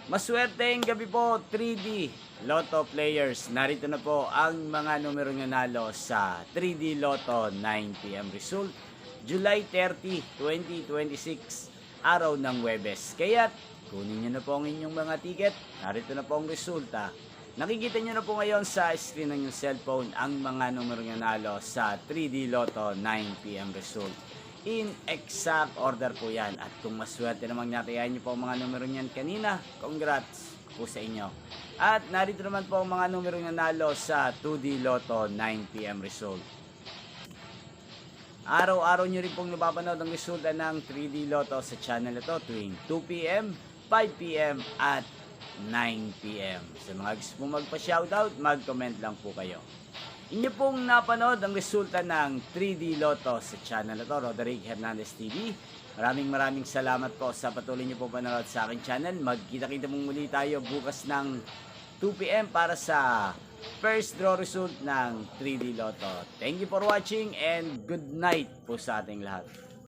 Maswerteng gabi po, 3D Lotto players. Narito na po ang mga numerong nanalo sa 3D Lotto 9 PM result. July 30, 2026, araw ng Huwebes. Kaya kunin nyo na po ang inyong mga ticket. Narito na po ang resulta. Nakikita nyo na po ngayon sa screen ng inyong cellphone ang mga numerong nanalo sa 3D Lotto 9 PM result. In exact order po yan. At kung maswerte namang natayan nyo po ang mga numero niyan kanina, congrats po sa inyo. At narito naman po ang mga numero nanalo sa 2D Lotto 9 PM result. Araw-araw nyo rin pong napapanood ang resulta ng 3D Lotto sa channel ito tuwing 2 PM, 5 PM at 9 PM. Sa mga gusto pong magpa-shoutout, mag-comment lang po kayo. Inyo pong napanood ang resulta ng 3D Lotto sa channel ito, Roderick Hernandez TV. Maraming salamat po sa patuloy niyo po panonood sa aking channel. Magkita-kita mong muli tayo bukas ng 2 PM para sa first draw result ng 3D Lotto. Thank you for watching and good night po sa ating lahat.